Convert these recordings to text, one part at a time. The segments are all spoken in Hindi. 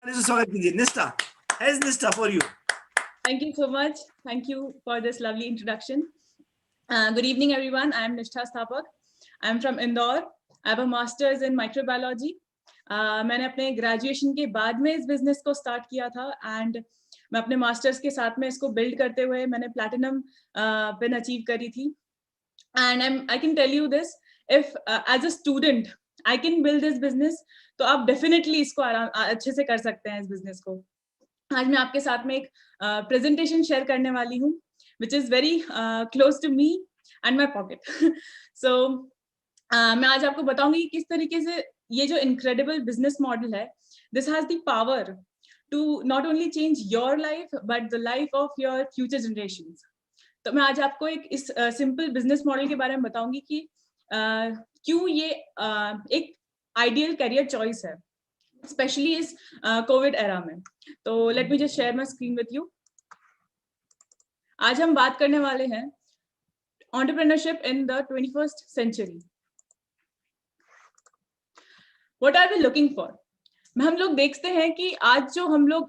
स्वागत कीजिए निष्ठा. Here's Nishtha for you. Thank you so much. Thank you for this lovely introduction. Good evening, everyone. I am Nishtha Sthapak. I am from Indore. I have a master's in microbiology. मैंने अपने ग्रेजुएशन के बाद में इस बिजनेस को स्टार्ट किया था एंड मैं अपने मास्टर्स के साथ में इसको बिल्ड करते हुए मैंने प्लैटिनम पिन अचीव करी थी. And I can tell you this, if as a student I can build this business, तो आप डेफिनेटली इसको अच्छे से कर सकते हैं इस बिजनेस को. आज मैं आपके साथ में एक प्रेजेंटेशन शेयर करने वाली हूँ which is very close to me and my pocket. So मैं आज आपको बताऊंगी कि किस तरीके से ये जो इनक्रेडिबल बिजनेस मॉडल है, this has the power to not only change your life but the life of your future generations. तो मैं आज आपको एक इस सिंपल बिजनेस मॉडल के बारे में बताऊंगी कि क्यों ये एक आइडियल करियर चॉइस है, स्पेशली इस कोविड एरा में. तो let me just share my screen with you. आज हम बात करने वाले हैं entrepreneurship in the 21st century. What are we looking for? हम लोग देखते हैं कि आज जो हम लोग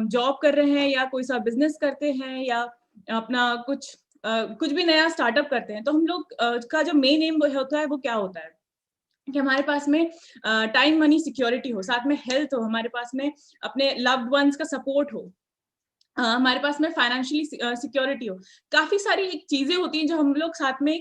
जॉब कर रहे हैं या कोई सा बिजनेस करते हैं या अपना कुछ भी नया स्टार्टअप करते हैं, तो हम लोग का जो मेन एम होता है वो क्या होता है कि हमारे पास में टाइम मनी सिक्योरिटी हो, साथ में हेल्थ हो, हमारे पास में अपने लव्ड वंस का सपोर्ट हो, हमारे पास में फाइनेंशियली सिक्योरिटी हो. काफी सारी एक चीजें होती हैं जो हम लोग साथ में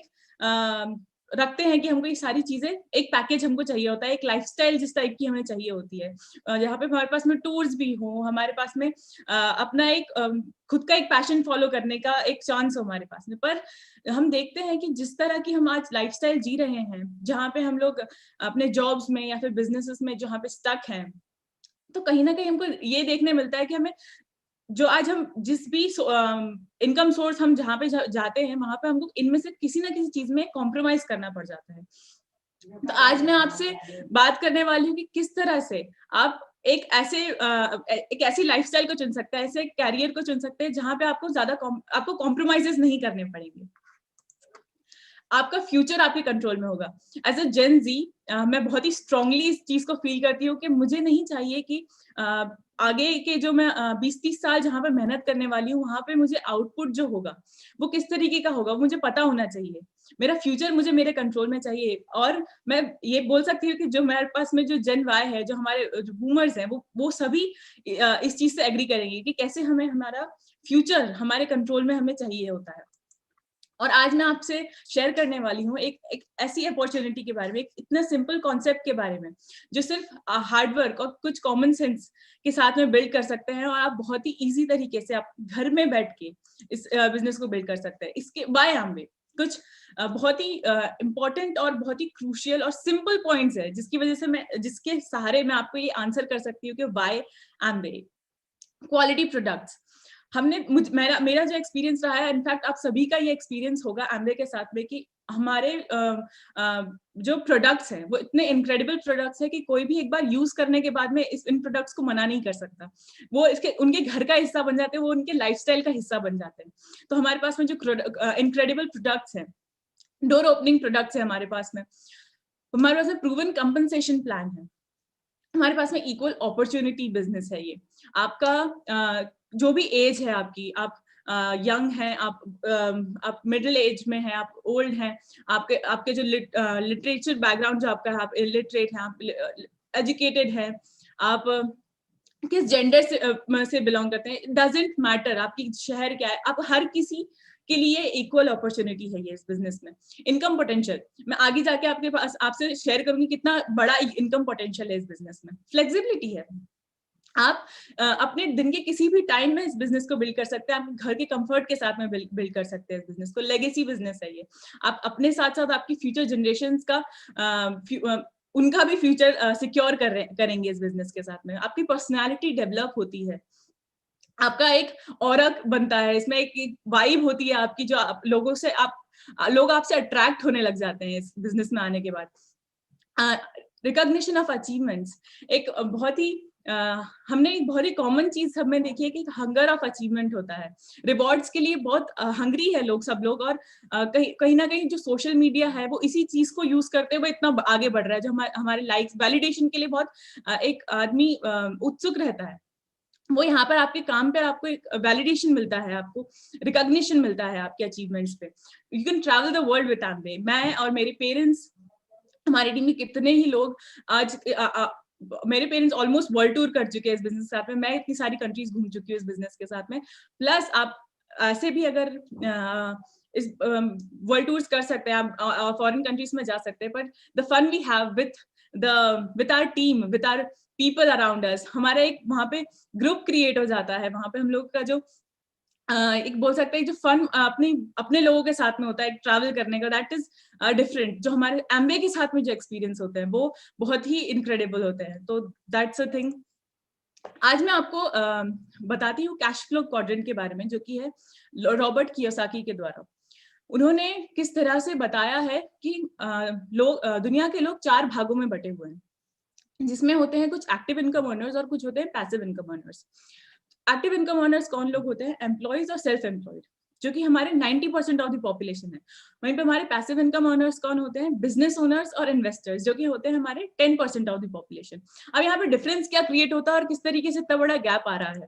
रखते हैं कि हमको ये सारी चीजें एक पैकेज हमको चाहिए होता है, एक लाइफस्टाइल जिस टाइप की हमें चाहिए होती है, जहाँ पे हमारे पास में टूर्स भी हो, हमारे पास में अपना एक खुद का एक पैशन फॉलो करने का एक चांस हो हमारे पास में. पर हम देखते हैं कि जिस तरह की हम आज लाइफस्टाइल जी रहे हैं, जहाँ पे हम लोग अपने जॉब्स में या फिर बिजनेसेस में जहाँ पे स्टक हैं, तो कहीं ना कहीं हमको ये देखने मिलता है कि हमें जो आज हम जिस भी इनकम सोर्स हम जहाँ पे जाते हैं, वहां पे हमको इनमें से किसी ना किसी चीज में कॉम्प्रोमाइज करना पड़ जाता है. तो आज मैं आपसे बात करने वाली हूँ कि किस तरह से आप एक ऐसी लाइफस्टाइल को चुन सकते हैं, ऐसे कैरियर को चुन सकते हैं जहां पे आपको कॉम्प्रोमाइजेस नहीं करने पड़ेंगे. आपका फ्यूचर आपके कंट्रोल में होगा. एज अ जेन जी मैं बहुत ही स्ट्रांगली इस चीज को फील करती हूँ कि मुझे नहीं चाहिए कि आगे के जो मैं 20-30 साल जहां पर मेहनत करने वाली हूँ, वहां पे मुझे आउटपुट जो होगा वो किस तरीके का होगा मुझे पता होना चाहिए. मेरा फ्यूचर मुझे मेरे कंट्रोल में चाहिए. और मैं ये बोल सकती हूँ कि जो मेरे पास में जो जेन वाई है, जो हमारे जो बूमर्स हैं, वो सभी इस चीज से एग्री करेंगे कि कैसे हमें हमारा फ्यूचर हमारे कंट्रोल में हमें चाहिए होता है. और आज मैं आपसे शेयर करने वाली हूँ एक ऐसी अपॉर्चुनिटी के बारे में, एक इतना सिंपल कॉन्सेप्ट के बारे में जो सिर्फ हार्डवर्क और कुछ कॉमन सेंस के साथ में बिल्ड कर सकते हैं, और आप बहुत ही इजी तरीके से आप घर में बैठ के इस बिजनेस को बिल्ड कर सकते हैं. इसके बाय एमवे कुछ बहुत ही इंपॉर्टेंट और बहुत ही क्रूशियल और सिंपल पॉइंट्स है जिसके सहारे मैं आपको ये आंसर कर सकती हूँ कि वाई एमवे. Quality products. मेरा जो एक्सपीरियंस रहा है, इनफैक्ट आप सभी का ये एक्सपीरियंस होगा एमवे के साथ में, कि हमारे जो प्रोडक्ट्स हैं वो इतने इनक्रेडिबल प्रोडक्ट्स हैं कि कोई भी एक बार यूज करने के बाद में इन प्रोडक्ट्स को मना नहीं कर सकता. वो उनके घर का हिस्सा बन जाते हैं, वो उनके लाइफस्टाइल का हिस्सा बन जाते हैं. तो हमारे पास में जो इनक्रेडिबल प्रोडक्ट्स हैं, डोर ओपनिंग प्रोडक्ट्स है हमारे पास में प्रूवन कंपनसेशन प्लान है, हमारे पास में इक्वल अपॉर्चुनिटी बिजनेस है. ये आपका जो भी एज है आपकी, आप यंग हैं, आप मिडिल एज में हैं, आप ओल्ड हैं, आपके जो लिटरेचर बैकग्राउंड जो आपका है, आप इलिटरेट हैं, आप एजुकेटेड हैं, आप किस जेंडर से बिलोंग करते हैं, इट डजंट मैटर, आपकी शहर क्या है, आप हर किसी के लिए इक्वल अपॉर्चुनिटी है ये इस बिजनेस में. इनकम पोटेंशियल मैं आगे जाके आपसे शेयर करूंगी कितना बड़ा इनकम पोटेंशियल है इस बिजनेस में. फ्लेक्सिबिलिटी है, आप अपने दिन के किसी भी टाइम में इस बिजनेस को बिल्ड कर सकते हैं, आप घर के कंफर्ट के साथ में बिल्ड कर सकते हैं इस बिजनेस को. लेगेसी बिजनेस है ये. आप अपने साथ साथ आपकी फ्यूचर जनरेशंस का उनका भी फ्यूचर सिक्योर करेंगे इस बिजनेस के साथ में. आपकी पर्सनैलिटी डेवलप होती है, आपका एक ऑरा बनता है, इसमें एक वाइब होती है आपकी, जो लोग आपसे अट्रैक्ट होने लग जाते हैं इस बिजनेस में आने के बाद. Recognition of achievements. एक बहुत ही हमने एक बहुत ही कॉमन चीज सब में देखी है कि हंगर ऑफ अचीवमेंट होता है. रिवॉर्ड्स के लिए बहुत हंग्री है सब लोग, और कहीं ना कहीं जो सोशल मीडिया है वो इसी चीज को यूज करते हुए इतना आगे बढ़ रहा है, जो हमारे लाइक्स वैलिडेशन के लिए बहुत एक आदमी उत्सुक रहता है. वो यहाँ पर आपके काम पर आपको एक वैलिडेशन मिलता है, आपको रिकॉग्निशन मिलता है आपके अचीवमेंट्स पे। You can travel the world with Amway. मैं और मेरे पेरेंट्स, हमारी टीम में कितने ही लोग आज मेरे पेरेंट्स ऑलमोस्ट वर्ल्ड टूर कर चुके हैं इस बिजनेस के साथ में। मैं इतनी सारी कंट्रीज घूम चुकी हूँ इस बिजनेस के साथ में। प्लस आप ऐसे भी अगर इस वर्ल्ड टूर्स कर सकते हैं, आप फॉरेन कंट्रीज में जा सकते हैं, पर the fun we have with our team, with our people around us, हमारा एक वहां पे ग्रुप क्रिएट हो जाता है। वहां पे हम लोग का जो एक बोल सकते हैं जो फन अपने लोगों के साथ में होता है ट्रैवल करने का, दैट इज डिफरेंट। जो हमारे एम्बे के साथ में जो एक्सपीरियंस होते हैं वो बहुत ही इनक्रेडिबल होते हैं। तो दैट्स अ थिंग। आज मैं आपको बताती हूँ कैश फ्लो क्वाड्रेंट के बारे में, जो कि है रॉबर्ट कियोसाकी के द्वारा। उन्होंने किस तरह से बताया है कि दुनिया के लोग 4 भागों में बटे हुए हैं, जिसमें होते हैं कुछ एक्टिव इनकम अर्नर्स और कुछ होते हैं passive income earners. Active income earners कौन लोग होते हैं? एम्प्लॉइज और सेल्फ एम्प्लॉयड, जो कि हमारे 90% ऑफ द पॉपुलेशन है। वहीं पे हमारे पैसिव इनकम अर्नर्स कौन होते हैं? बिजनेस ओनर्स और इन्वेस्टर्स, जो कि होते हैं हमारे 10% ऑफ द पॉपुलेशन। अब यहाँ पे डिफरेंस क्या क्रिएट होता है और किस तरीके से इतना बड़ा गैप आ रहा है?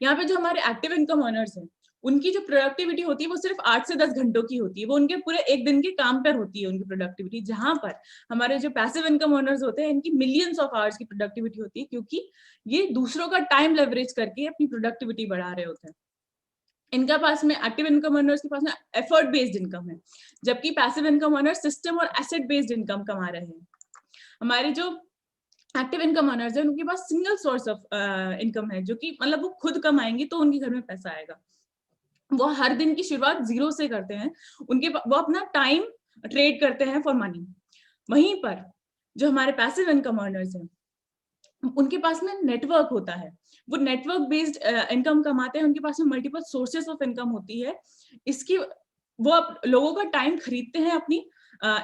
यहाँ पे जो हमारे एक्टिव इनकम अर्नर्स हैं, उनकी जो प्रोडक्टिविटी होती है वो सिर्फ 8 से 10 घंटों की होती है। वो उनके पूरे एक दिन के काम पर होती है उनकी प्रोडक्टिविटी। जहां पर हमारे जो पैसिव इनकम अर्नर्स होते हैं, इनकी मिलियंस ऑफ आवर्स की प्रोडक्टिविटी होती है, क्योंकि ये दूसरों का टाइम लेवरेज करके अपनी प्रोडक्टिविटी बढ़ा रहे होते हैं। इनका पास में एक्टिव इनकम अर्नर्स के पास में एफर्ट बेस्ड इनकम है, जबकि पैसिव इनकम अर्नर्स सिस्टम और एसेट बेस्ड इनकम कमा रहे हैं। हमारे जो एक्टिव इनकम अर्नर्स है, उनके पास सिंगल सोर्स ऑफ इनकम है, जो कि मतलब वो खुद कमाएंगे तो उनके घर में पैसा आएगा। वो हर दिन की शुरुआत 0 से करते हैं। वो अपना टाइम ट्रेड करते हैं फॉर मनी। वहीं पर जो हमारे पैसिव इनकम अर्नर्स हैं, उनके पास में नेटवर्क होता है। वो नेटवर्क बेस्ड इनकम कमाते हैं। उनके पास में मल्टीपल सोर्सेस ऑफ इनकम होती है। इसकी वो लोगों का टाइम खरीदते हैं अपनी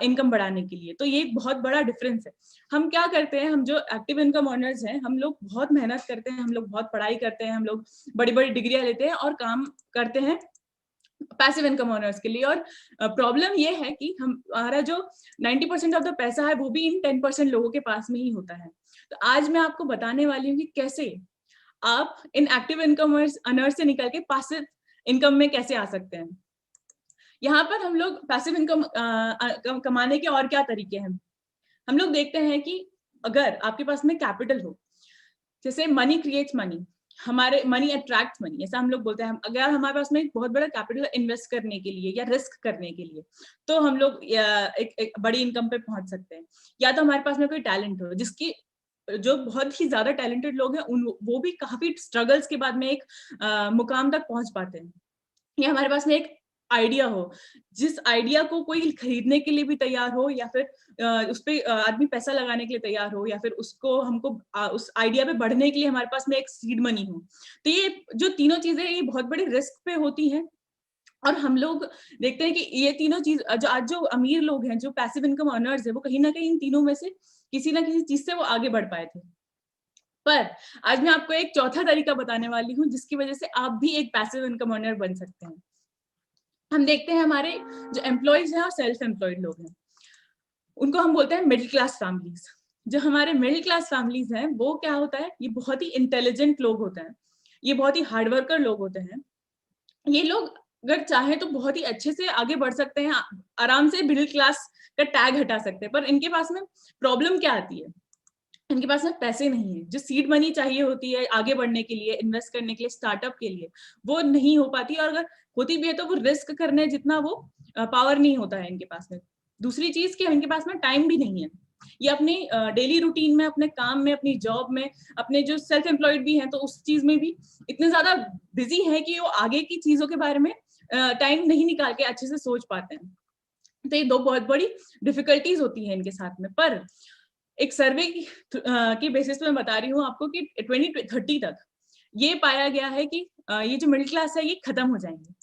इनकम बढ़ाने के लिए। तो ये एक बहुत बड़ा डिफरेंस है। हम क्या करते हैं, हम जो एक्टिव इनकम अर्नर्स हैं, हम लोग बहुत मेहनत करते हैं, हम लोग बहुत पढ़ाई करते हैं, हम लोग बड़ी बड़ी डिग्रियां लेते हैं और काम करते हैं पैसिव इनकम अर्नर्स के लिए। और प्रॉब्लम ये है कि हमारा जो 90% ऑफ द पैसा है वो भी इन 10% लोगों के पास में ही होता है। तो आज मैं आपको बताने वाली हूँ कि कैसे आप इन एक्टिव इनकम अर्नर्स से निकल के पैसिव इनकम में कैसे आ सकते हैं। यहाँ पर हम लोग पैसिव इनकम कमाने के और क्या तरीके हैं। हम लोग देखते हैं कि अगर आपके पास में कैपिटल हो, जैसे मनी क्रिएट्स मनी, हमारे मनी अट्रैक्ट मनी, ऐसा हम लोग बोलते हैं। अगर हमारे पास में एक बहुत बड़ा कैपिटल इन्वेस्ट करने के लिए या रिस्क करने के लिए, तो हम लोग एक बड़ी इनकम पे पहुंच सकते हैं। या तो हमारे पास में कोई टैलेंट हो, जिसकी जो बहुत ही ज्यादा टैलेंटेड लोग हैं वो भी काफी स्ट्रगल्स के बाद में एक मुकाम तक पहुंच पाते हैं। या हमारे पास में एक आइडिया हो, जिस आइडिया को कोई खरीदने के लिए भी तैयार हो, या फिर उस पे आदमी पैसा लगाने के लिए तैयार हो, या फिर उसको हमको उस आइडिया पे बढ़ने के लिए हमारे पास में एक सीड मनी हो। तो ये जो तीनों चीजें ये बहुत बड़ी रिस्क पे होती हैं। और हम लोग देखते हैं कि ये तीनों चीज आज जो अमीर लोग हैं, जो पैसिव इनकम अर्नर्स है, वो कहीं ना कहीं इन तीनों में से किसी ना किसी चीज से वो आगे बढ़ पाए थे। पर आज मैं आपको एक चौथा तरीका बताने वाली हूँ, जिसकी वजह से आप भी एक पैसिव इनकम अर्नर बन सकते हैं। हम देखते हैं हमारे जो एम्प्लॉयज हैं और सेल्फ एम्प्लॉयड लोग हैं, उनको हम बोलते हैं मिडिल क्लास फैमिलीज। जो हमारे मिडिल क्लास फैमिलीज हैं, वो क्या होता है, ये बहुत ही इंटेलिजेंट लोग होते हैं, ये बहुत ही हार्डवर्कर लोग होते हैं। ये लोग अगर चाहे तो बहुत ही अच्छे से आगे बढ़ सकते हैं, आराम से मिडिल क्लास का टैग हटा सकते हैं। पर इनके पास में प्रॉब्लम क्या आती है, इनके पास में पैसे नहीं है। जो सीड मनी चाहिए होती है आगे बढ़ने के लिए, इन्वेस्ट करने के लिए, स्टार्टअप के लिए, वो नहीं हो पाती। और अगर होती भी है तो वो रिस्क करने जितना वो पावर नहीं होता है इनके पास में। दूसरी चीज कि इनके पास में टाइम भी नहीं है। ये अपनी डेली रूटीन में, अपने काम में, अपनी जॉब में, अपने जो सेल्फ एम्प्लॉयड भी हैं तो उस चीज में भी इतने ज्यादा बिजी है कि वो आगे की चीजों के बारे में टाइम नहीं निकाल के अच्छे से सोच पाते हैं। तो ये दो बहुत बड़ी डिफिकल्टीज होती है इनके साथ में। पर एक सर्वे की बेसिस पे मैं बता रही हूँ आपको कि 2030 तक ये पाया गया है कि ये जो मिडिल क्लास है ये खत्म हो जाएंगे।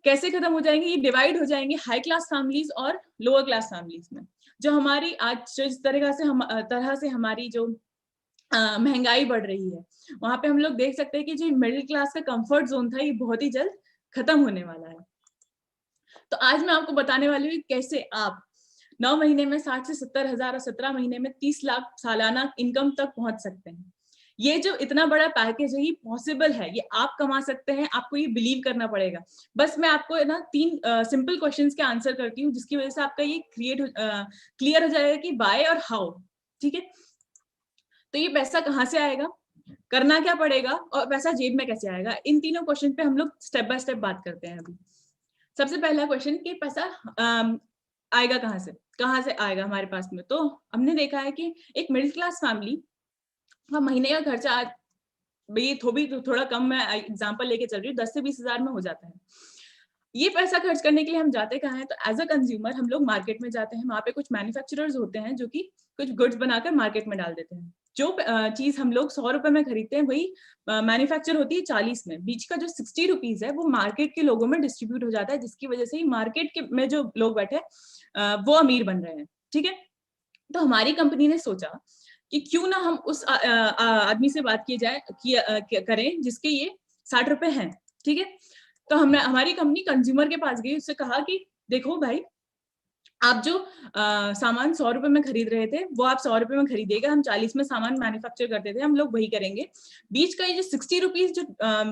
कैसे खत्म हो जाएंगे? ये डिवाइड हो जाएंगे हाई क्लास फैमिलीज और लोअर क्लास फैमिलीज में। जो हमारी आज जो इस तरह से हमारी जो महंगाई बढ़ रही है, वहां पे हम लोग देख सकते हैं कि जो मिडिल क्लास का कंफर्ट जोन था, ये बहुत ही जल्द खत्म होने वाला है। तो आज मैं आपको बताने वाली हूँ कैसे आप 9 महीने में 60 से 70 हजार और 17 महीने में 30 लाख सालाना इनकम तक पहुंच सकते हैं। ये जो इतना बड़ा पैकेज है ये पॉसिबल है, ये आप कमा सकते हैं, आपको ये बिलीव करना पड़ेगा। बस मैं आपको ना 3 सिंपल क्वेश्चंस के आंसर करती हूँ, जिसकी वजह से आपका ये क्लियर हो जाएगा कि बाय और हाउ। ठीक है, तो ये पैसा कहाँ से आएगा, करना क्या पड़ेगा और पैसा जेब में कैसे आएगा, इन तीनों क्वेश्चन पे हम लोग स्टेप बाय स्टेप बात करते हैं अभी। सबसे पहला क्वेश्चन कि पैसा आएगा कहाँ से आएगा हमारे पास में। तो हमने देखा है कि एक मिडिल क्लास फैमिली का महीने का खर्चा थोड़ा कम, मैं एग्जांपल लेके चल रही हूँ, 10 से 20 हजार में हो जाता है। ये पैसा खर्च करने के लिए हम जाते कहाँ हैं, तो एज अ कंज्यूमर हम लोग मार्केट में जाते हैं, वहां पे कुछ मैन्युफैक्चरर्स होते हैं जो कि कुछ गुड्स बनाकर मार्केट में डाल देते हैं। जो चीज हम लोग 100 रुपए में खरीदते हैं वही मैन्युफैक्चर होती है 40 में, बीच का जो 60 रुपीज है वो मार्केट के लोगों में डिस्ट्रीब्यूट हो जाता है, जिसकी वजह से ही मार्केट के में जो लोग बैठे वो अमीर बन रहे हैं। ठीक है, तो हमारी कंपनी ने सोचा कि क्यों ना हम उस आदमी से बात करें जिसके ये 60 रुपए हैं। ठीक है, तो हमारी कंपनी कंज्यूमर के पास गई, उससे कहा कि देखो भाई, आप जो सामान 100 रुपए में खरीद रहे थे वो आप 100 रुपए में खरीदेगा, हम 40 में सामान मैन्युफैक्चर करते थे, हम लोग वही करेंगे। बीच का ये जो 60 रुपीज जो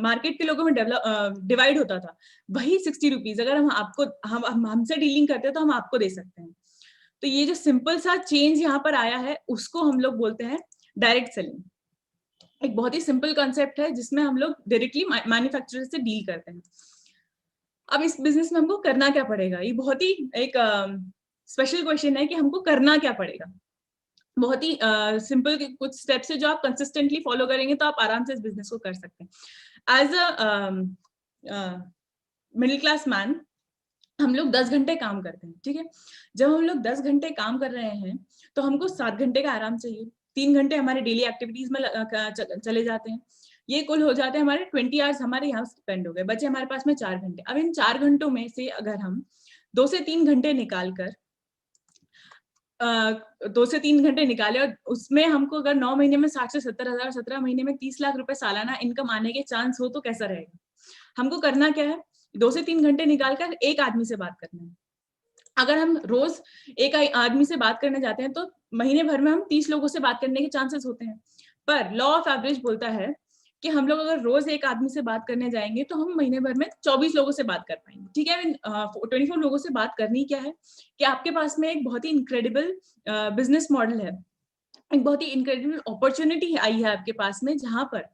मार्केट के लोगों में डिवाइड होता था, वही 60 रुपीज अगर हमसे डीलिंग करते हैं तो हम आपको दे सकते हैं। तो ये जो सिंपल सा चेंज यहाँ पर आया है उसको हम लोग बोलते हैं डायरेक्ट सेलिंग। एक बहुत ही सिंपल कॉन्सेप्ट है जिसमें हम लोग डायरेक्टली मैन्युफैक्चरर से डील करते हैं। अब इस बिजनेस में हमको करना क्या पड़ेगा, ये बहुत ही एक स्पेशल क्वेश्चन है कि हमको करना क्या पड़ेगा। बहुत ही सिंपल कुछ स्टेप्स है जो आप कंसिस्टेंटली फॉलो करेंगे तो आप आराम से इस बिजनेस को कर सकते हैं। As a middle class man हम लोग 10 घंटे काम करते हैं। ठीक है, जब हम लोग 10 घंटे काम कर रहे हैं तो हमको 7 घंटे का आराम चाहिए, 3 घंटे हमारे डेली एक्टिविटीज में चले जाते हैं। ये कुल हो जाते हैं हमारे 20 आवर्स हमारे यहाँ स्पेंड हो गए, बचे हमारे पास में 4 घंटे। अब इन 4 घंटों में से अगर हम 2 से 3 घंटे निकाल कर 2 से 3 घंटे निकाले और उसमें हमको अगर 9 महीने में 60 से 70 हजार, 17 महीने में 30 लाख रुपए सालाना इनकम आने के चांस हो तो कैसा रहेगा। हमको करना क्या है, 2 से 3 घंटे निकालकर एक आदमी से बात करना है। अगर हम रोज एक आदमी से बात करने जाते हैं तो महीने भर में हम 30 लोगों से बात करने के चांसेस होते हैं। पर लॉ ऑफ एवरेज बोलता है कि हम लोग अगर रोज एक आदमी से बात करने जाएंगे तो हम महीने भर में 24 लोगों से बात कर पाएंगे। ठीक है, 24 लोगों से बात करनी क्या है कि आपके पास में एक बहुत ही इनक्रेडिबल बिजनेस मॉडल है, एक बहुत ही इनक्रेडिबल अपॉर्चुनिटी आई है आपके पास में, जहां पर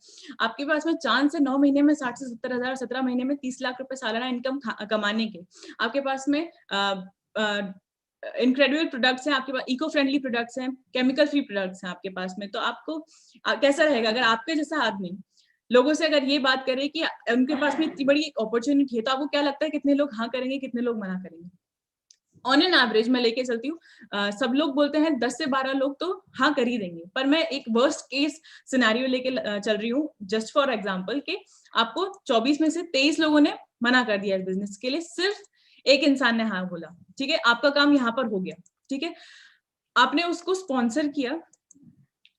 आपके पास में चांस है 9 महीने में 60 से 70 हजार, 17 महीने में 30 लाख रुपए सालाना इनकम कमाने के। आपके पास में इनक्रेडिबल प्रोडक्ट्स हैं, आपके पास इको फ्रेंडली प्रोडक्ट्स हैं, केमिकल फ्री प्रोडक्ट्स हैं आपके पास में। तो आपको कैसा रहेगा अगर आपके जैसा आदमी लोगों से अगर ये बात करे कि उनके पास में इतनी बड़ी अपॉर्चुनिटी है, तो आपको क्या लगता है कितने लोग हाँ करेंगे, कितने लोग मना करेंगे। ऑन एन एवरेज मैं लेके चलती हूँ, सब लोग बोलते हैं 10 से 12 लोग तो हाँ कर ही देंगे, पर मैं एक वर्स्ट केस सिनेरियो लेके चल रही हूँ जस्ट फॉर एग्जांपल कि आपको 24 में से 23 लोगों ने मना कर दिया इस बिजनेस के लिए, सिर्फ एक इंसान ने हाँ बोला। ठीक है, आपका काम यहाँ पर हो गया। ठीक है, आपने उसको स्पॉन्सर किया।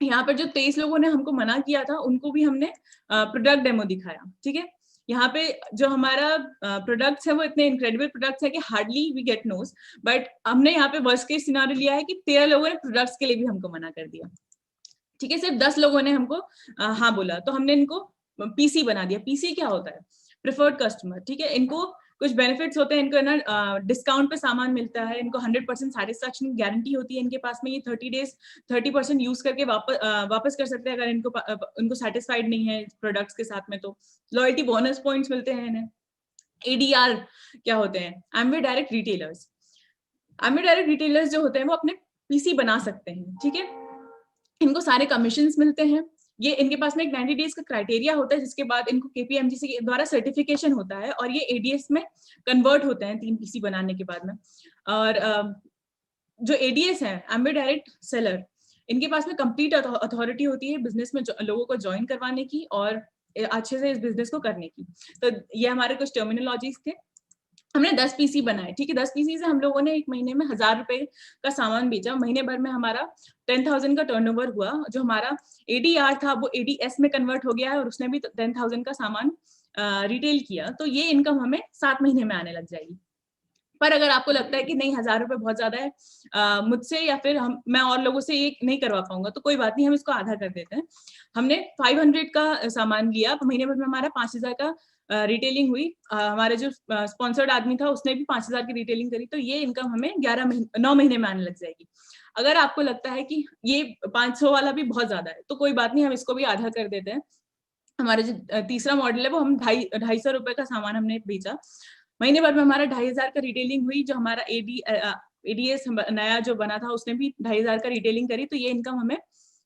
यहाँ पर जो 23 लोगों ने हमको मना किया था उनको भी हमने प्रोडक्ट डेमो दिखाया। ठीक है, यहाँ पे जो हमारा प्रोडक्ट्स है वो इतने इनक्रेडिबल प्रोडक्ट्स है कि hardly we get knows, but हमने यहाँ पे वर्स्ट केस सिनेरियो लिया है कि 13 लोगों ने प्रोडक्ट्स के लिए भी हमको मना कर दिया। ठीक है, सिर्फ 10 लोगों ने हमको हाँ बोला, तो हमने इनको पीसी बना दिया। पीसी क्या होता है, प्रिफर्ड कस्टमर। ठीक है, इनको कुछ बेनिफिट्स होते हैं, इनको ना डिस्काउंट पे सामान मिलता है, इनको 100% सेटिस्फैक्शन गारंटी होती है इनके पास में, ये 30 डेज 30% यूज करके वापस कर सकते हैं अगर इनको सेटिस्फाइड नहीं है प्रोडक्ट्स के साथ में। तो लॉयल्टी बोनस पॉइंट्स मिलते हैं इन्हें। एडीआर क्या होते हैं, Amway direct retailers. Amway direct retailers जो होते हैं वो अपने पीसी बना सकते हैं। ठीक है, इनको सारे कमीशंस मिलते हैं। ये इनके पास में एक 90 डेज का क्राइटेरिया होता है जिसके बाद इनको केपीएमजी के द्वारा सर्टिफिकेशन होता है और ये एडीएस में कन्वर्ट होते हैं 3 पीसी बनाने के बाद में। और जो एडीएस है, एमवे डायरेक्ट सेलर, इनके पास में कंप्लीट अथॉरिटी होती है बिजनेस में लोगों को ज्वाइन करवाने की और अच्छे से इस बिजनेस को करने की। तो ये हमारे कुछ टर्मिनोलॉजीज थे। हमने 10 पीसी बनाए। ठीक है, 10 पीसी से हम लोगों ने एक महीने में 1000 रुपए का सामान बेचा। महीने भर में हमारा 10,000 का टर्नओवर हुआ। जो हमारा एडीआर था वो एडीएस में कन्वर्ट हो गया है और उसने भी 10,000 का सामान रिटेल किया। तो ये इनकम हमें 7 महीने में आने लग जाएगी। पर अगर आपको लगता है कि नहीं 1000 रुपए बहुत ज्यादा है मुझसे या फिर मैं और लोगों से ये नहीं करवा पाऊंगा, तो कोई बात नहीं, हम इसको आधा कर देते हैं। हमने 500 का सामान लिया, महीने भर में हमारा 5000 का रिटेलिंग हुई। हमारे जो स्पॉन्सर्ड आदमी था उसने भी 5000 की रिटेलिंग करी, तो ये इनकम हमें 9 महीने में आने लग जाएगी। अगर आपको लगता है कि ये 500 वाला भी बहुत ज्यादा है, तो कोई बात नहीं, हम इसको भी आधा कर देते हैं। हमारा जो तीसरा मॉडल है वो हम 250 रुपए का सामान हमने बेचा, महीने भर में हमारा 2500 का रिटेलिंग हुई। जो हमारा एडीएस नया जो बना था उसने भी 2500 का रिटेलिंग करी, तो ये इनकम हमें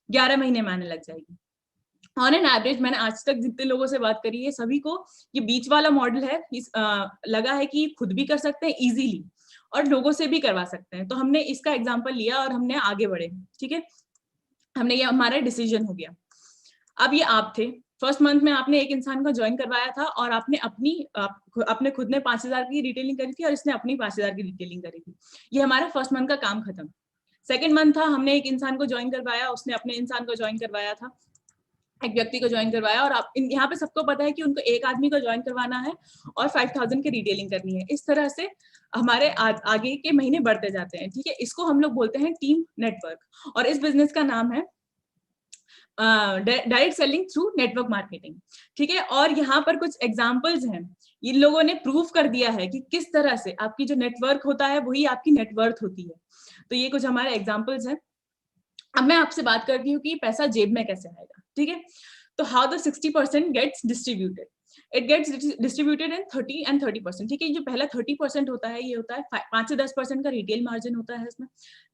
11 महीने में आने लग जाएगी। ऑन एन एवरेज मैंने आज तक जितने लोगों से बात करी है सभी को ये बीच वाला मॉडल है, लगा है कि खुद भी कर सकते हैं इजीली और लोगों से भी करवा सकते हैं। तो हमने इसका एग्जांपल लिया और हमने आगे बढ़े। ठीक है, हमने ये हमारा डिसीजन हो गया। अब ये आप थे, फर्स्ट मंथ में आपने एक इंसान को ज्वाइन करवाया था और आपने अपने खुद ने 5000 की रिटेलिंग करी थी और इसने अपनी 5000 की रिटेलिंग करी थी। ये हमारा फर्स्ट मंथ का काम खत्म। सेकंड मंथ था, हमने एक इंसान को ज्वाइन करवाया, उसने अपने इंसान को ज्वाइन करवाया था, एक व्यक्ति को ज्वाइन करवाया, और आप यहाँ पे सबको पता है कि उनको एक आदमी को ज्वाइन करवाना है और 5000 की रिटेलिंग करनी है। इस तरह से हमारे आगे के महीने बढ़ते जाते हैं। ठीक है, इसको हम लोग बोलते हैं टीम नेटवर्क, और इस बिजनेस का नाम है direct selling through network marketing. ठीक है, और यहाँ पर कुछ एग्जांपल्स हैं, इन लोगों ने प्रूव कर दिया है कि किस तरह से आपकी जो नेटवर्क होता है वही आपकी नेटवर्थ होती है। तो ये कुछ हमारे एग्जांपल्स हैं। अब मैं आपसे बात करती हूँ कि पैसा जेब में कैसे आएगा। ठीक है, तो how the 60% gets distributed, it gets distributed in 30 and 30%। ठीक है, जो पहला 30% होता है ये होता है 5 से 10% का रिटेल मार्जिन होता है, इसमें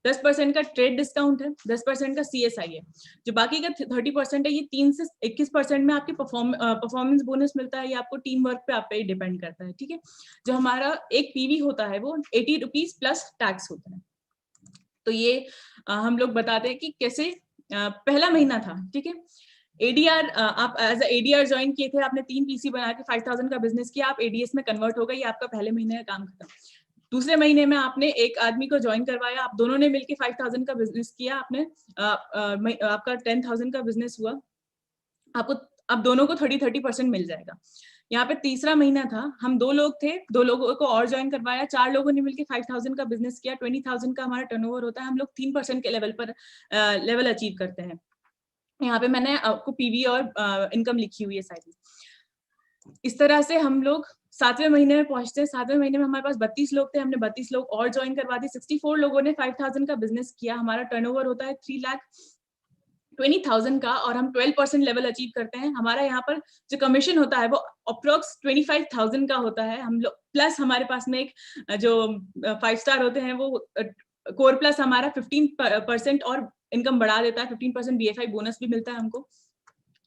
10% का ट्रेड डिस्काउंट है, 10% का CSI है। जो बाकी का 30% है ये 3 से 21% में आपके परफॉर्मेंस बोनस मिलता है। ये आपको टीम वर्क पे आप पे डिपेंड करता है। ठीक है, जो हमारा एक PV होता है वो 80 रुपीज प्लस टैक्स होता है। तो ये हम लोग बताते हैं कि कैसे पहला महीना था। ठीक है, ADR आप एज ADR ज्वाइन किए थे, आपने 3 PC बना के 5000 का बिजनेस किया, आप ADS में कन्वर्ट हो गए, ये आपका पहले महीने का काम खत्म। दूसरे महीने में आपने एक आदमी को ज्वाइन करवाया, आप दोनों ने मिलकर 5000 का बिजनेस किया, आपने आपका 10,000 का बिजनेस हुआ, आपको अब दोनों को 30% मिल जाएगा। यहाँ पे तीसरा महीना था, हम 2 लोग थे, 2 लोगों को और ज्वाइन करवाया, 4 लोगों ने मिलकर 5000 का बिजनेस किया, 20,000 का हमारा टर्नओवर होता है। हम लोग 3% के लेवल पर लेवल अचीव करते हैं। यहाँ पे मैंने आपको PV और इनकम लिखी हुई है साइड में। इस तरह से हम लोग 7वें महीने में पहुंचते हैं। 7वें महीने में हमारे पास 32 लोग थे, हमने 32 लोग और ज्वाइन करवा दिए, 64 लोगों ने 5000 का बिजनेस किया, हमारा टर्नओवर होता है 3,20,000 का, और हम 12% लेवल अचीव करते हैं। हमारा यहाँ पर जो कमीशन होता है वो अप्रोक्स 25,000 का होता है। हम लोग प्लस हमारे पास में एक जो 5 स्टार होते हैं वो कोर प्लस हमारा 15% और इनकम बढ़ा देता है, 15% BFI बोनस भी मिलता है हमको।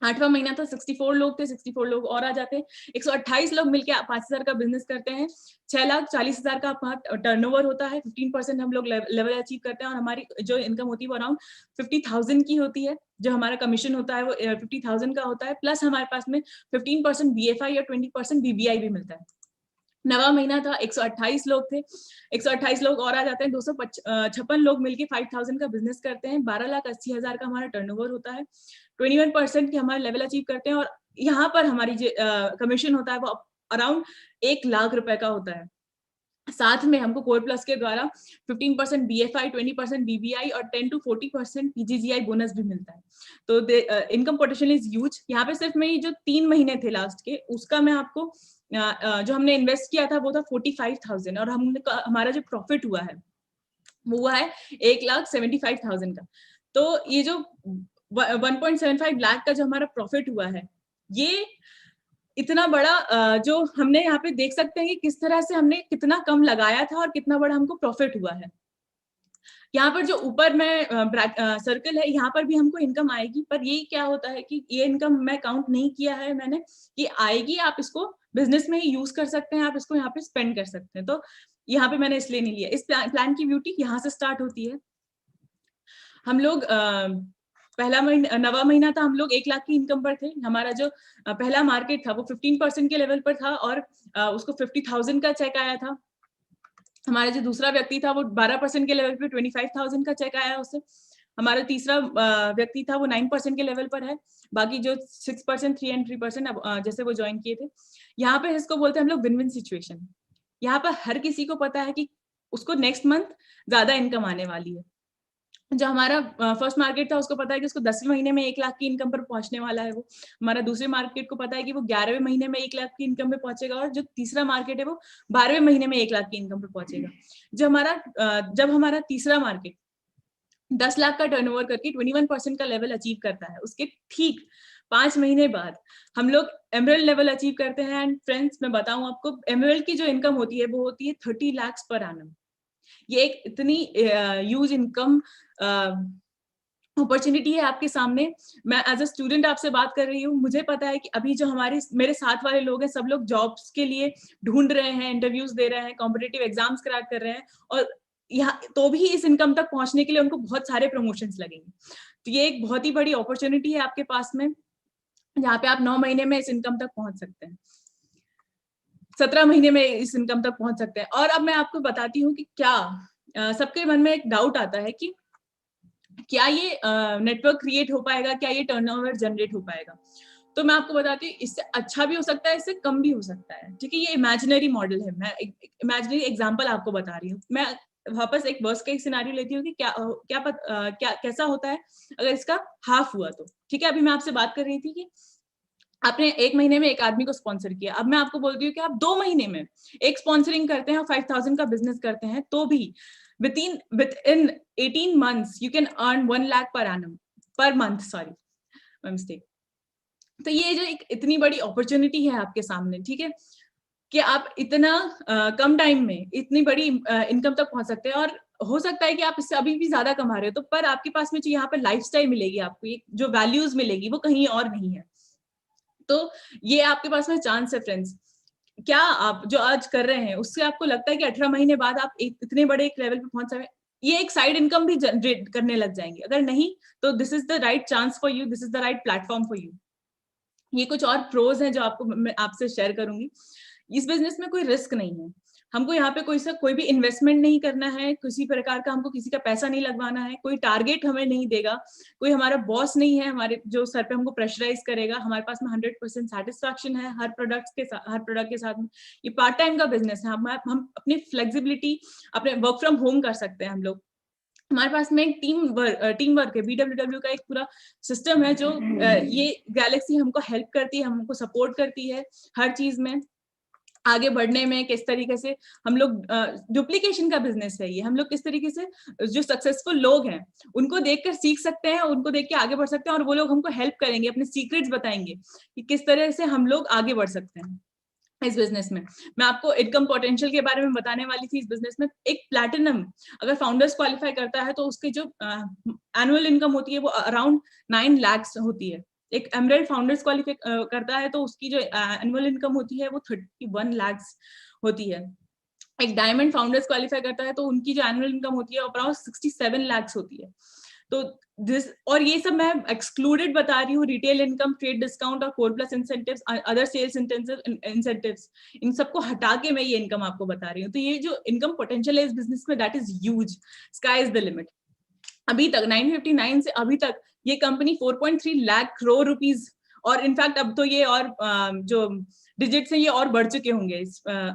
8वां महीना था, 64 लोग थे, 64 लोग और आ जाते हैं, 128 लोग मिलकर 5000 का बिजनेस करते हैं, 6,40,000 का टर्नओवर होता है, 15% हम लोग लेवल अचीव करते हैं, और हमारी जो इनकम होती है वो अराउंड 50,000 की होती है। जो हमारा कमीशन होता है वो 50,000 का होता है, प्लस हमारे पास में 15% BFI और 20% BBI भी मिलता है। 9वां महीना था, 128 लोग थे, 128 लोग और आ जाते हैं, 256 लोग मिलके 5000 का बिजनेस करते हैं, 12,80,000 का हमारा टर्नओवर होता है, 21% की हमारा लेवल अचीव करते हैं, और यहाँ पर हमारी जो कमीशन होता है वो अराउंड 1 लाख रुपए का होता है। साथ में हमको कोर प्लस के द्वारा 15% BFI, 20% BBI और 10 to 40% PGGI बोनस भी मिलता है। तो इनकम पोटेंशियल इज ह्यूज। यहाँ पे सिर्फ मैं ये जो 3 महीने थे लास्ट के, उसका मैं आपको जो हमने इन्वेस्ट किया था वो था 45,000, और हमारा जो प्रॉफिट हुआ है वो हुआ है 1,75,000 का। तो ये जो 1.75 लाख का जो हमारा प्रॉफिट हुआ है, ये इतना बड़ा जो हमने यहाँ पे देख सकते हैं कि किस तरह से हमने कितना कम लगाया था और कितना बड़ा हमको प्रॉफिट हुआ है। यहाँ पर जो ऊपर में सर्कल है, यहाँ पर भी हमको इनकम आएगी, पर ये क्या होता है कि ये इनकम मैं काउंट नहीं किया है मैंने कि आएगी, आप इसको बिजनेस में ही यूज कर सकते हैं, आप इसको यहाँ पे स्पेंड कर सकते हैं। तो यहाँ पे मैंने इसलिए नहीं लिया। इस प्लान की ब्यूटी यहाँ से स्टार्ट होती है। हम लोग पहला महीना 9वां महीना था, हम लोग 1 लाख की इनकम पर थे। हमारा जो पहला मार्केट था वो 15% के लेवल पर था, और उसको 50,000 का चेक आया था। हमारा जो दूसरा व्यक्ति था वो 12% के लेवल पे 25,000 का चेक आया उससे। हमारा तीसरा व्यक्ति था वो 9% के लेवल पर है। बाकी जो 6%, 3 and 3% जैसे वो ज्वाइन किए थे। यहाँ पे इसको बोलते हैं हम लोग विन विन सिचुएशन। यहाँ पर हर किसी को पता है कि उसको नेक्स्ट मंथ ज्यादा इनकम आने वाली है। जो हमारा फर्स्ट मार्केट था उसको पता है कि उसको 10वें महीने में 1 लाख की इनकम पर पहुंचने वाला है वो। हमारा दूसरे मार्केट को पता है कि वो 11वें महीने में 1 लाख की इनकम पे पहुंचेगा, और जो तीसरा मार्केट है वो 12वें महीने में 1 लाख की इनकम पे पहुंचेगा। जब हमारा तीसरा मार्केट 10 लाख का टर्नओवर करके 21% का लेवल अचीव करता है, उसके ठीक 5 महीने बाद हम लोग एमरल्ड लेवल अचीव करते हैं। एंड फ्रेंड्स, मैं बताऊं आपको, एमरल्ड की जो इनकम होती है वो होती है 30 लाख पर एनम। ये एक इतनी ह्यूज इनकम अपॉर्चुनिटी है आपके सामने। मैं एज अ स्टूडेंट आपसे बात कर रही हूँ, मुझे पता है कि अभी जो मेरे साथ वाले लोग हैं, सब लोग जॉब्स के लिए ढूंढ रहे हैं, इंटरव्यूज दे रहे हैं, कॉम्पिटिटिव एग्जाम्स क्रैक कर रहे हैं, और यहाँ तो भी इस इनकम तक पहुंचने के लिए उनको बहुत सारे प्रमोशंस लगेंगे। तो ये एक बहुत ही बड़ी अपॉर्चुनिटी है आपके पास में, जहाँ पे आप 9 महीने में इस इनकम तक पहुंच सकते हैं, 17 महीने में इस इनकम तक पहुंच सकते हैं। और अब मैं आपको बताती हूँ कि क्या सबके मन में एक डाउट आता है कि क्या ये नेटवर्क क्रिएट हो पाएगा, क्या ये टर्नओवर जनरेट हो पाएगा। तो मैं आपको बताती हूँ, इससे अच्छा भी हो सकता है, इससे कम भी हो सकता है, ठीक है। ये इमेजिनरी मॉडल है, मैं इमेजिनरी एग्जांपल आपको बता रही हूँ। मैं वापस एक वर्स्ट केस सिनेरियो लेती हूँ कि क्या कैसा होता है अगर इसका हाफ हुआ तो, ठीक है। अभी मैं आपसे बात कर रही थी कि आपने 1 महीने में एक आदमी को स्पॉन्सर किया। अब मैं आपको बोलती हूँ कि आप 2 महीने में एक स्पॉन्सरिंग करते हैं और 5000 का बिजनेस करते हैं, तो भी within 18 months you can earn 1 lakh per month, sorry, my mistake। तो ये जो एक इतनी बड़ी अपॉर्चुनिटी है आपके सामने, ठीक है, कि आप इतना कम टाइम में इतनी बड़ी इनकम तक पहुंच सकते हैं। और हो सकता है कि आप इससे अभी भी ज्यादा कमा रहे हो, तो पर आपके पास में जो यहाँ पर लाइफस्टाइल मिलेगी, आपको एक जो वैल्यूज मिलेगी, वो कहीं और नहीं है। तो ये आपके पास में चांस है फ्रेंड्स। क्या आप जो आज कर रहे हैं उससे आपको लगता है कि 18 महीने बाद आप इतने बड़े एक लेवल पे पहुंच सकते, ये एक साइड इनकम भी जनरेट करने लग जाएंगे? अगर नहीं, तो this is the right chance for you, this is the right platform for you. ये कुछ और प्रोज हैं जो आपको मैं आपसे शेयर करूंगी। इस बिजनेस में कोई रिस्क नहीं है, हमको यहाँ पे कोई भी इन्वेस्टमेंट नहीं करना है, किसी प्रकार का हमको किसी का पैसा नहीं लगवाना है, कोई टारगेट हमें नहीं देगा, कोई हमारा बॉस नहीं है हमारे जो सर पे हमको प्रेशराइज करेगा। हमारे पास में 100% सेटिस्फैक्शन है हर प्रोडक्ट के साथ में। ये पार्ट टाइम का बिजनेस है, हम अपनी फ्लेक्सिबिलिटी, अपने वर्क फ्रॉम होम कर सकते हैं हम लोग। हमारे पास में एक टीम वर्क है, BWW का एक पूरा सिस्टम है, जो ये गैलेक्सी हमको हेल्प करती है, हमको सपोर्ट करती है हर चीज में आगे बढ़ने में। किस तरीके से हम लोग, डुप्लीकेशन का बिजनेस है ये, हम लोग किस तरीके से जो सक्सेसफुल लोग हैं उनको देखकर सीख सकते हैं, उनको देख के आगे बढ़ सकते हैं, और वो लोग हमको हेल्प करेंगे, अपने सीक्रेट्स बताएंगे कि किस तरह से हम लोग आगे बढ़ सकते हैं इस बिजनेस में। मैं आपको इनकम पोटेंशियल के बारे में बताने वाली थी। इस बिजनेस में एक प्लैटिनम अगर फाउंडर्स क्वालिफाई करता है, तो उसकी जो एनुअल इनकम होती है वो अराउंड 9 लाख होती है। एक एमरल्ड फाउंडर्स क्वालिफाई करता है तो उसकी जो एनुअल इनकम होती है वो 31 लाख होती है। एक डायमंड फाउंडर्स क्वालिफाई करता है तो उनकी जो एनुअल इनकम होती है अराउंड 67 लाख होती है। तो और ये सब मैं एक्सक्लूडेड बता रही हूँ, रिटेल इनकम, ट्रेड डिस्काउंट और core plus incentives, other sales incentives, इन सबको हटा के मैं ये इनकम आपको बता रही हूँ। तो ये जो इनकम पोटेंशियल है इस बिजनेस में, that is huge, sky is the limit. अभी तक 1959 से अभी तक ये कंपनी 4.3 लाख करोड़ रुपीज, और इनफैक्ट अब तो ये और जो डिजिट्स हैं ये और बढ़ चुके होंगे,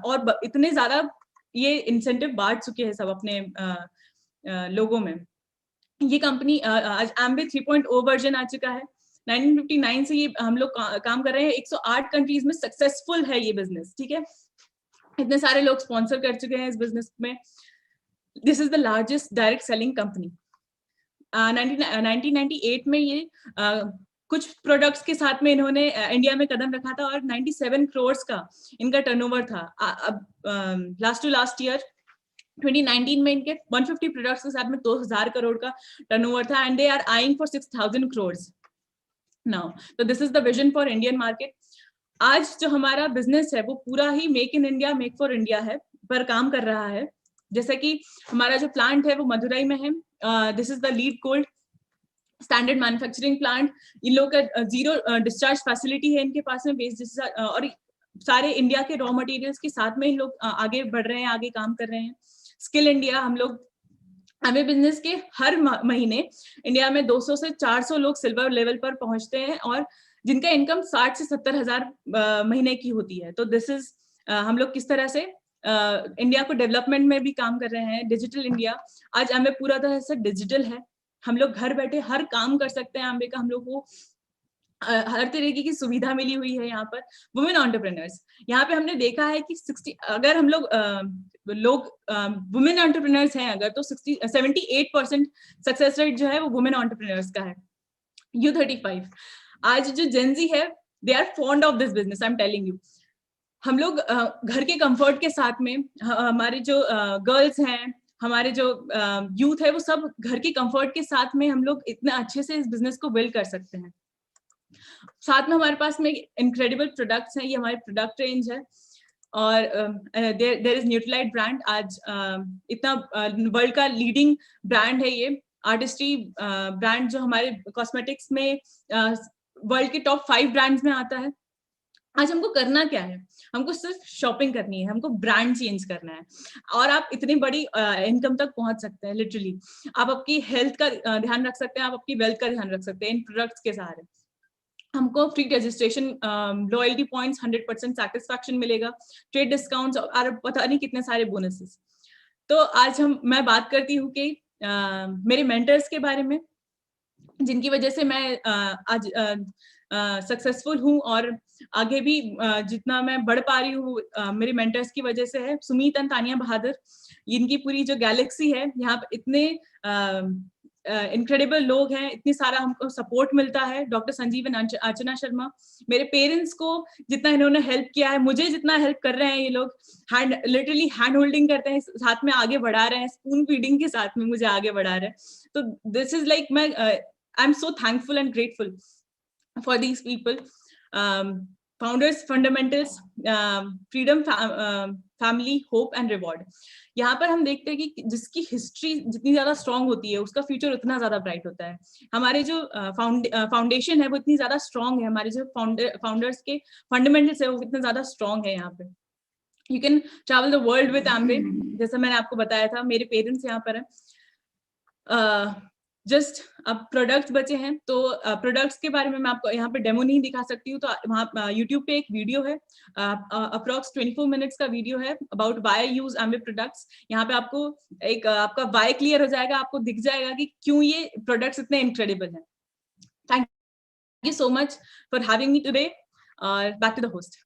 और इतने ज्यादा ये इंसेंटिव बांट चुके हैं सब अपने लोगों में। ये कंपनी आज एम्बे 3.0 वर्जन आ चुका है। 1959 से ये हम लोग काम कर रहे हैं, 108 कंट्रीज में सक्सेसफुल है ये बिजनेस, ठीक है। इतने सारे लोग स्पॉन्सर कर चुके हैं इस बिजनेस में। This is the largest direct selling company. 1998 में ये कुछ प्रोडक्ट्स के साथ में इन्होंने इंडिया में कदम रखा था, और 97 करोड़ का इनका टर्नओवर था। अब लास्ट टू लास्ट ईयर 2019 में इनके 150 प्रोडक्ट्स के साथ में 2000 करोड़ का टर्नओवर था, and they are eyeing for 6000 crore now. तो this is the vision for Indian market. आज जो हमारा बिजनेस है वो पूरा ही make in India, make for India है पर काम कर रहा है। जैसे कि हमारा जो प्लांट है वो मदुरई में है। This is the lead cold standard manufacturing plant. इन लोग का जीरो डिस्चार्ज फैसिलिटी है इनके पास में, बेस्ड और सारे इंडिया के रॉ मटेरियल्स के साथ में इन लोग आगे बढ़ रहे हैं, आगे काम कर रहे हैं। स्किल इंडिया, हम लोग हमें बिजनेस के हर महीने इंडिया में 200 से 400 लोग सिल्वर लेवल पर पहुंचते हैं, और जिनका इनकम 60 से 70 हजार महीने की होती है। तो दिस इज हम लोग किस तरह से इंडिया को डेवलपमेंट में भी काम कर रहे हैं, डिजिटल इंडिया। आज एमवे पूरा तरह से डिजिटल है, हम लोग घर बैठे हर काम कर सकते हैं एमवे का, हम लोग को हर तरीके की सुविधा मिली हुई है यहाँ पर। वुमेन एंटरप्रेन्योर्स, यहाँ पे हमने देखा है कि 60, अगर हम लोग वुमेन एंटरप्रेन्योर्स हैं अगर, तो 78% सक्सेस रेट जो है वो वुमेन एंटरप्रेन्योर्स का है। U35, आज जो जेनजी है, they are fond of this business, I am telling you. हम लोग घर के कंफर्ट के साथ में, हमारे जो गर्ल्स हैं, हमारे जो यूथ है, वो सब घर के कंफर्ट के साथ में हम लोग इतना अच्छे से इस बिजनेस को बिल्ड कर सकते हैं। साथ में हमारे पास में इनक्रेडिबल प्रोडक्ट्स हैं, ये हमारी प्रोडक्ट रेंज है। और देयर इज न्यूट्रीलाइट ब्रांड, आज इतना वर्ल्ड का लीडिंग ब्रांड है ये आर्टिस्ट्री ब्रांड, जो हमारे कॉस्मेटिक्स में वर्ल्ड के टॉप 5 ब्रांड्स में आता है। आज हमको करना क्या है, हमको सिर्फ शॉपिंग करनी है, हमको ब्रांड चेंज करना है, और आप इतनी बड़ी इनकम तक पहुंच सकते हैं। लिटरली आप आपकी हेल्थ का ध्यान रख सकते हैं, आप अपनी वेल्थ का ध्यान रख सकते हैं इन प्रोडक्ट्स के सहारे। हमको free registration, loyalty points, 100% satisfaction मिलेगा, ट्रेड डिस्काउंट्स और पता नहीं कितने सारे बोनसेस। तो आज मैं बात करती हूँ कि मेरे मेंटर्स के बारे में, जिनकी वजह से मैं आज सक्सेसफुल हूँ, और आगे भी जितना मैं बढ़ पा रही हूँ मेरे मेंटर्स की वजह से है। सुमीत एंड तानिया बहादुर, इनकी पूरी जो गैलेक्सी है, यहाँ पे इतने इनक्रेडिबल लोग हैं, इतनी सारा हमको सपोर्ट मिलता है। डॉक्टर संजीव एंड अर्चना शर्मा, मेरे पेरेंट्स को जितना इन्होंने हेल्प किया है, मुझे जितना हेल्प कर रहे हैं ये लोग, लिटरली हैंड होल्डिंग करते हैं, साथ में आगे बढ़ा रहे हैं, स्पून फीडिंग के साथ में मुझे आगे बढ़ा रहे हैं। तो this is like I am so thankful and grateful for these people. Founders, fundamentals, freedom, family, hope and reward. यहाँ पर हम देखते हैं कि जिसकी हिस्ट्री जितनी ज्यादा स्ट्रांग होती है, उसका फ्यूचर उतना ज्यादा ब्राइट होता है। हमारे जो फाउंडेशन है वो इतनी ज्यादा स्ट्रांग है, हमारे जो फाउंडर्स के फंडामेंटल्स है वो इतने ज्यादा स्ट्रांग है। यहाँ पे you can travel the world with Amway, जैसा मैंने आपको बताया था। मेरे पेरेंट्स यहाँ पर है। जस्ट अब प्रोडक्ट्स बचे हैं, तो प्रोडक्ट्स के बारे में मैं आपको यहाँ पे डेमो नहीं दिखा सकती हूँ, तो वहाँ यूट्यूब पे एक वीडियो है, अप्रॉक्स 24 मिनट्स का वीडियो है about why use Amway products. यहाँ पे आपको एक आपका व्हाई क्लियर हो जाएगा, आपको दिख जाएगा कि क्यों ये प्रोडक्ट्स इतने इनक्रेडिबल हैं। Thank you so much for having me today. Back to the host.